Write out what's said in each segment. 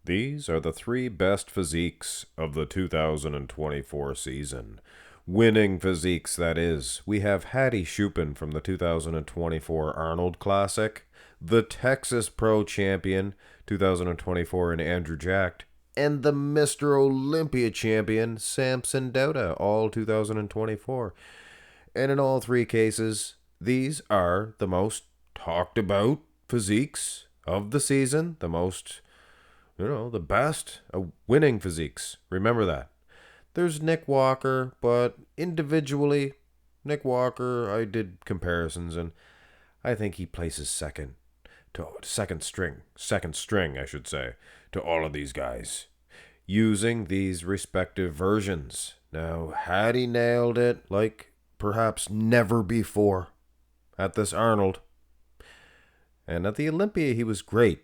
These are the three best physiques of the 2024 season. Winning physiques, that is. We have Hadi Choopan from the 2024 Arnold Classic, the Texas Pro Champion 2024 in Andrew Jacked, and the Mr. Olympia Champion Samson Dauda, all 2024. And in all three cases, these are the most talked about physiques of the season, the best winning physiques. Remember that. There's Nick Walker, but individually, Nick Walker, I did comparisons, and I think he places second string, I should say, to all of these guys, using these respective versions. Now, had he nailed it like perhaps never before at this Arnold, and at the Olympia he was great,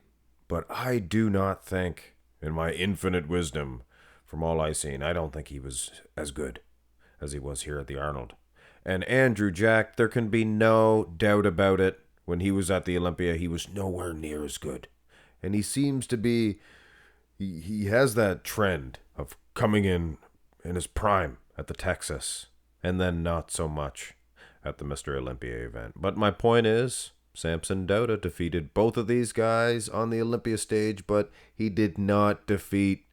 but I do not think, in my infinite wisdom, from all I've seen, I don't think he was as good as he was here at the Arnold. And Andrew Jack, there can be no doubt about it. When he was at the Olympia, he was nowhere near as good. And he seems to be, he has that trend of coming in his prime at the Texas, and then not so much at the Mr. Olympia event. But my point is, Samson Dauda defeated both of these guys on the Olympia stage, but he did not defeat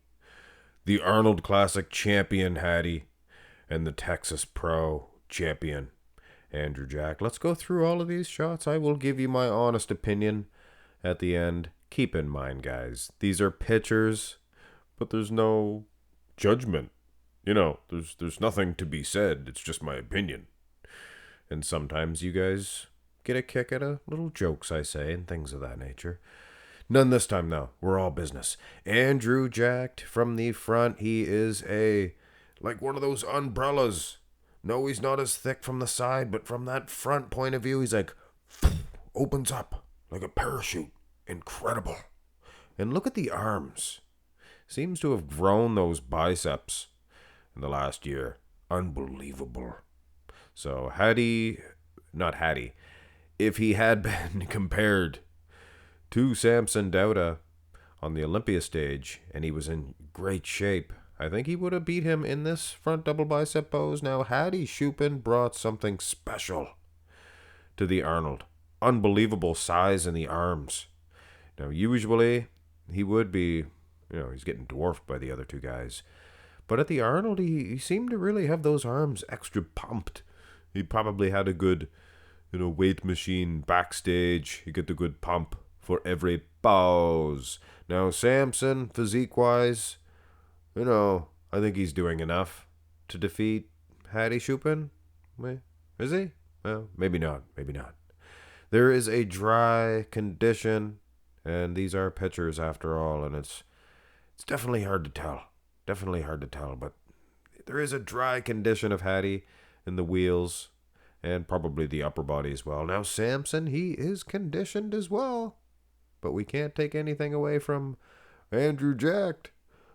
the Arnold Classic champion Hadi and the Texas Pro champion Andrew Jack. Let's go through all of these shots. I will give you my honest opinion at the end. Keep in mind, guys, these are pictures, but there's no judgment. There's nothing to be said. It's just my opinion. And sometimes you guys get a kick at a little jokes I say and things of that nature. None this time, though. We're all business. Andrew Jacked from the front. He is like one of those umbrellas. No, he's not as thick from the side, but from that front point of view, he's like, opens up like a parachute. Incredible. And look at the arms. Seems to have grown those biceps in the last year. Unbelievable. So not Hadi, if he had been compared to Samson Dauda on the Olympia stage, and he was in great shape, I think he would have beat him in this front double bicep pose. Now, Hadi Choopan brought something special to the Arnold. Unbelievable size in the arms. Now, usually, he would be, he's getting dwarfed by the other two guys. But at the Arnold, he seemed to really have those arms extra pumped. He probably had a good, weight machine backstage. He get the good pump for every pose. Now, Samson, physique-wise, I think he's doing enough to defeat Hadi Choopan. Is he? Well, maybe not. There is a dry condition, and these are pictures after all, and it's definitely hard to tell. But there is a dry condition of Hadi in the wheels and probably the upper body as well. Now, Samson, he is conditioned as well. But we can't take anything away from Andrew Jacked.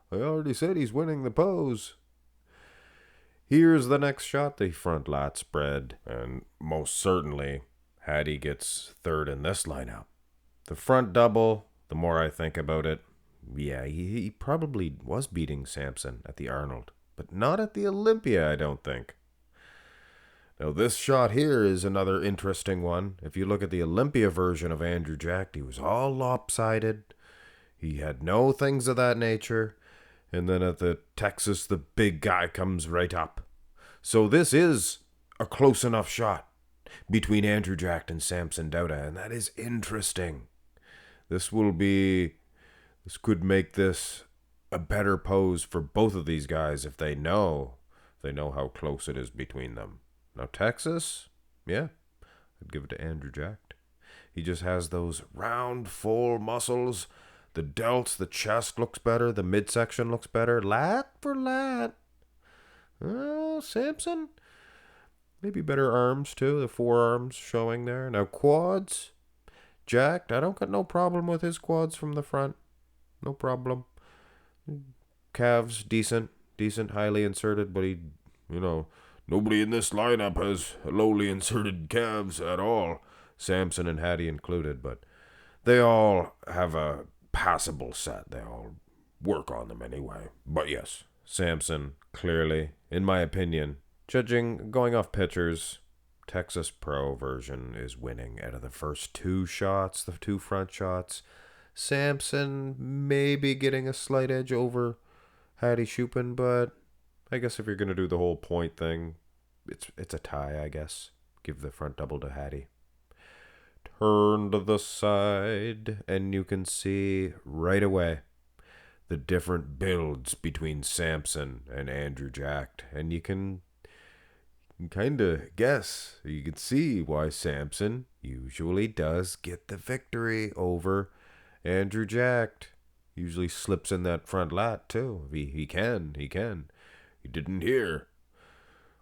I already said he's winning the pose. Here's the next shot, the front lat spread. And most certainly, Hadi gets third in this lineup. The front double, the more I think about it, yeah, he probably was beating Samson at the Arnold. But not at the Olympia, I don't think. Now, this shot here is another interesting one. If you look at the Olympia version of Andrew Jacked, he was all lopsided. He had no things of that nature. And then at the Texas, the big guy comes right up. So this is a close enough shot between Andrew Jacked and Samson Dauda, and that is interesting. This could make this a better pose for both of these guys if they know how close it is between them. Now, Texas, yeah, I'd give it to Andrew Jacked. He just has those round, full muscles. The delts, the chest looks better. The midsection looks better. Lat for lat. Samson, maybe better arms, too. The forearms showing there. Now, quads, Jacked. I don't got no problem with his quads from the front. No problem. Calves, decent, highly inserted, but he, nobody in this lineup has lowly inserted calves at all, Samson and Hadi included, but they all have a passable set. They all work on them anyway. But yes, Samson, clearly, in my opinion, going off pictures, Texas Pro version is winning out of the first two shots, the two front shots. Samson maybe getting a slight edge over Hadi Choopan, but I guess if you're going to do the whole point thing, it's a tie, I guess. Give the front double to Hadi. Turn to the side, and you can see right away the different builds between Samson and Andrew Jacked. And you can kind of guess, you can see why Samson usually does get the victory over Andrew Jacked. Usually slips in that front lat too. He can. You didn't hear.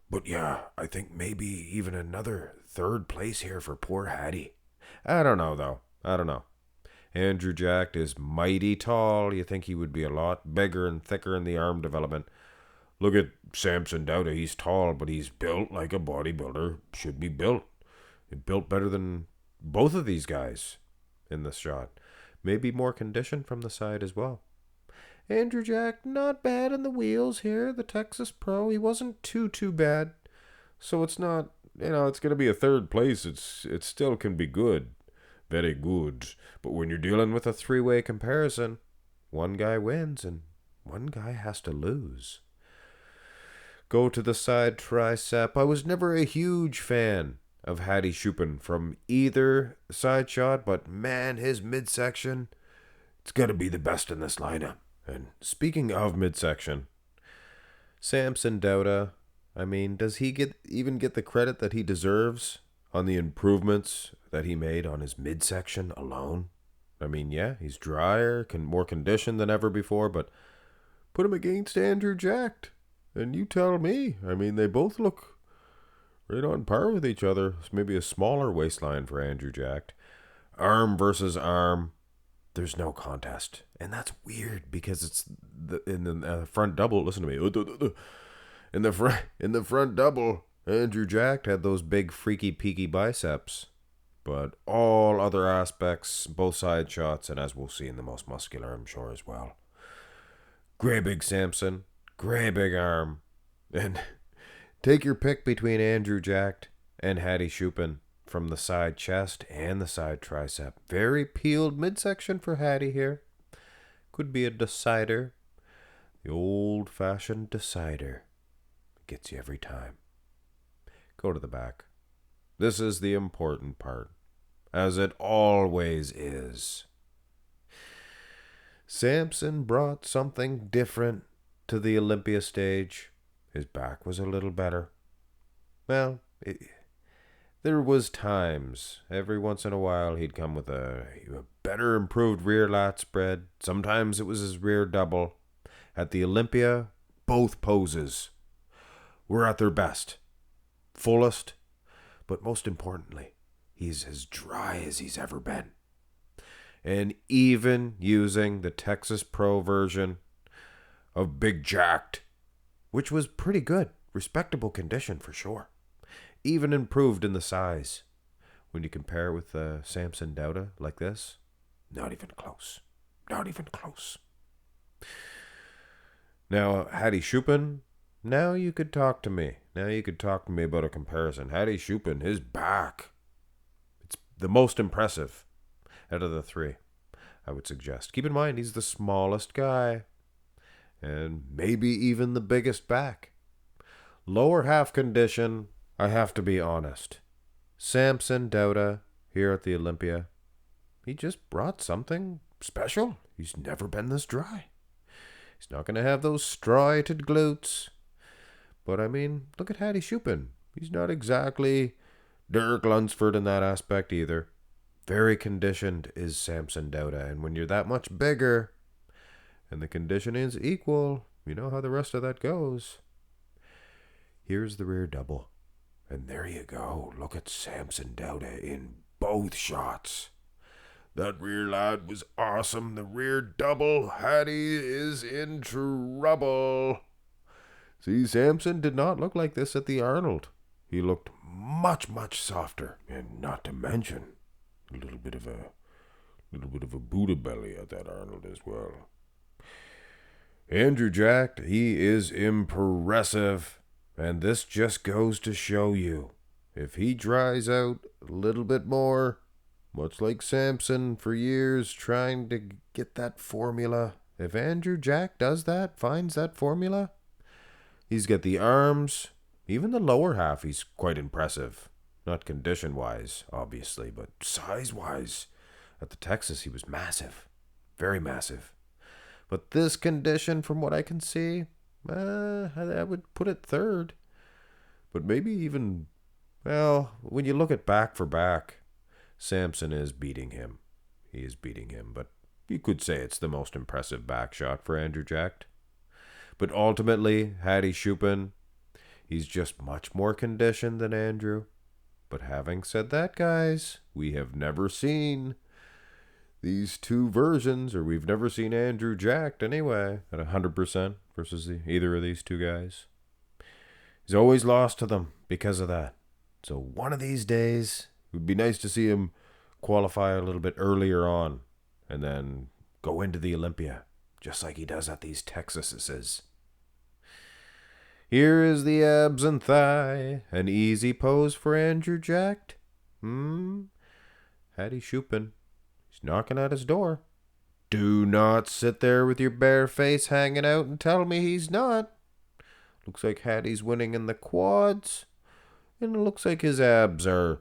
But yeah, I think maybe even another third place here for poor Hadi. I don't know, though. I don't know. Andrew Jacked is mighty tall. You think he would be a lot bigger and thicker in the arm development. Look at Samson Dauda. He's tall, but he's built like a bodybuilder should be built. He built better than both of these guys in this shot. Maybe more condition from the side as well. Andrew Jacked, not bad in the wheels here. The Texas Pro, he wasn't too bad. So it's not, it's going to be a third place. It still can be good. Very good. But when you're dealing with a three-way comparison, one guy wins and one guy has to lose. Go to the side tricep. I was never a huge fan of Hadi Choopan from either side shot, but man, his midsection, it's got to be the best in this lineup. And speaking of midsection, Samson Dauda, I mean, does he even get the credit that he deserves on the improvements that he made on his midsection alone? I mean, yeah, he's drier, more conditioned than ever before, but put him against Andrew Jacked, and you tell me. I mean, they both look right on par with each other. It's maybe a smaller waistline for Andrew Jacked. Arm versus arm, there's no contest. And that's weird because it's in the front double. Listen to me. In the front double, Andrew Jacked had those big freaky peaky biceps. But all other aspects, both side shots, and as we'll see in the most muscular, I'm sure as well. Great big Samson, great big arm. And take your pick between Andrew Jacked and Hadi Choopan from the side chest and the side tricep. Very peeled midsection for Hadi here. Could be a decider. The old-fashioned decider. Gets you every time. Go to the back. This is the important part, as it always is. Samson brought something different to the Olympia stage. His back was a little better. Well, there was times, every once in a while, he'd come with a better improved rear lat spread. Sometimes it was his rear double. At the Olympia, both poses were at their best, fullest, but most importantly, he's as dry as he's ever been. And even using the Texas Pro version of Big Jacked, which was pretty good, respectable condition for sure. Even improved in the size. When you compare with Samson Dauda like this, not even close. Not even close. Now, Hadi Choopan, now you could talk to me. Now you could talk to me about a comparison. Hadi Choopan, his back, it's the most impressive out of the three, I would suggest. Keep in mind, he's the smallest guy. And maybe even the biggest back. Lower half condition, I have to be honest. Samson Dauda here at the Olympia, he just brought something special. He's never been this dry. He's not going to have those striated glutes. But I mean, look at Hadi Choopan. He's not exactly Dirk Lunsford in that aspect either. Very conditioned is Samson Dauda. And when you're that much bigger and the conditioning is equal, you know how the rest of that goes. Here's the rear double. And there you go. Look at Samson Dauda in both shots. That rear lat was awesome. The rear double. Hadi is in trouble. See, Samson did not look like this at the Arnold. He looked much, much softer. And not to mention, a little bit of a Buddha belly at that Arnold as well. Andrew Jack, he is impressive. And this just goes to show you, if he dries out a little bit more, much like Samson for years trying to get that formula, if Andrew Jack does that, finds that formula, he's got the arms, even the lower half, he's quite impressive. Not condition-wise, obviously, but size-wise. At the Texas, he was massive. Very massive. But this condition, from what I can see, I would put it third. But maybe even, well, when you look at back for back, Samson is beating him. He is beating him, but you could say it's the most impressive back shot for Andrew Jack. But ultimately, Hadi Choopan, he's just much more conditioned than Andrew. But having said that, guys, we have never seen these two versions, or we've never seen Andrew Jack anyway, at 100% versus either of these two guys. He's always lost to them because of that. So one of these days, it would be nice to see him qualify a little bit earlier on and then go into the Olympia, just like he does at these Texases. Here is the abs and thigh, an easy pose for Andrew Jack. Hadi Choopan, he's knocking at his door. Do not sit there with your bare face hanging out and tell me he's not. Looks like Hadi's winning in the quads, and it looks like his abs are,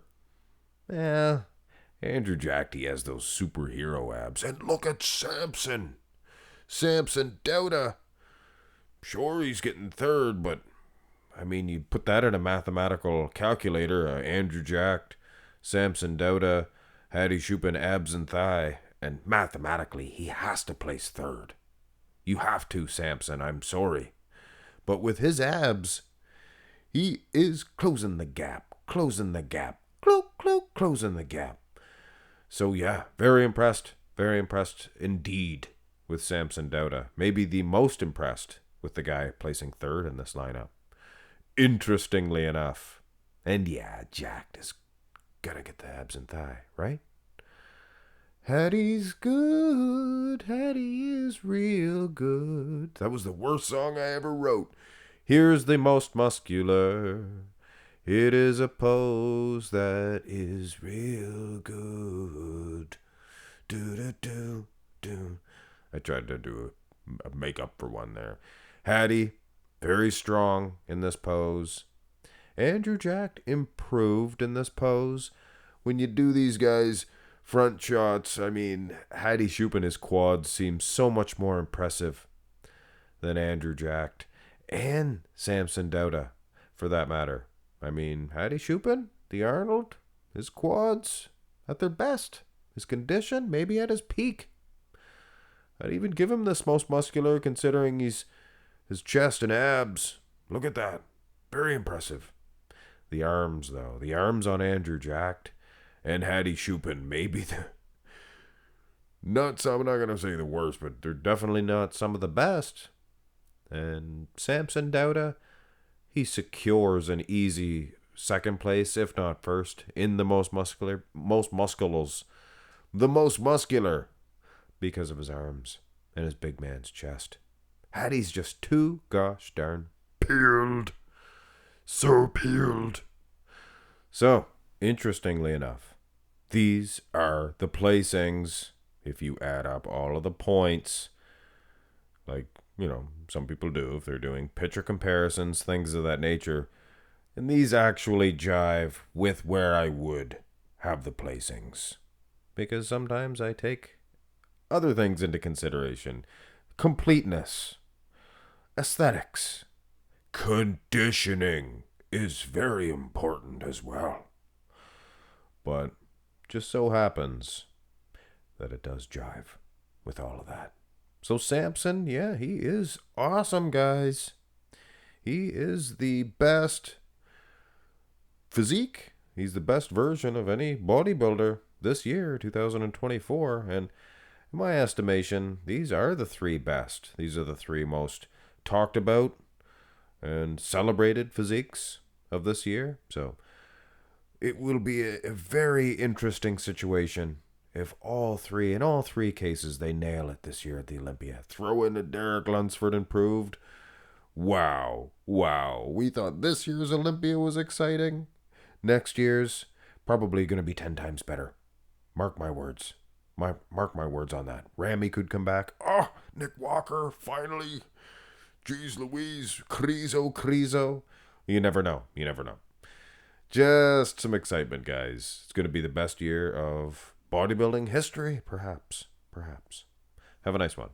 Andrew Jack, he has those superhero abs. And look at Samson Dauda. Sure, he's getting third, but, I mean, you put that in a mathematical calculator, Andrew Jack, Samson Dauda, Hadi Choopan, abs and thigh, and mathematically, he has to place third. You have to, Samson, I'm sorry. But with his abs, he is closing the gap, closing the gap. So yeah, very impressed indeed with Samson Dauda. Maybe the most impressed with the guy placing third in this lineup. Interestingly enough. And yeah, Jack is gonna get the abs and thigh, right? Hadi's good, Hadi is real good. That was the worst song I ever wrote. Here's the most muscular. It is a pose that is real good. Do. I tried to do a make-up for one there. Hadi, very strong in this pose. Andrew Jack improved in this pose. When you do these guys' front shots, I mean, Hadi Choopan, his quads seem so much more impressive than Andrew Jack and Samson Dauda, for that matter. I mean, Hadi Choopan, the Arnold, his quads at their best. His condition, maybe at his peak. I'd even give him this most muscular considering his chest and abs. Look at that. Very impressive. The arms, though. The arms on Andrew Jack and Hadi Choopan, maybe I'm not going to say the worst, but they're definitely not some of the best. And Samson Dauda, he secures an easy second place, if not first, in the most muscular, because of his arms and his big man's chest. Hadi's just too gosh darn peeled. So peeled. So, interestingly enough, these are the placings, if you add up all of the points, like, some people do if they're doing picture comparisons, things of that nature. And these actually jive with where I would have the placings. Because sometimes I take other things into consideration. Completeness. Aesthetics. Conditioning is very important as well. But just so happens that it does jive with all of that. So Samson, yeah, he is awesome, guys. He is the best physique. He's the best version of any bodybuilder this year, 2024. And in my estimation, these are the three best. These are the three most talked about and celebrated physiques of this year. So it will be a very interesting situation if in all three cases, they nail it this year at the Olympia. Throw in a Derek Lunsford improved. Wow. Wow. We thought this year's Olympia was exciting. Next year's probably going to be 10 times better. Mark my words. Mark my words on that. Ramy could come back. Oh, Nick Walker, finally. Jeez Louise, Crezo. You never know. You never know. Just some excitement, guys. It's going to be the best year of bodybuilding history, perhaps. Have a nice one.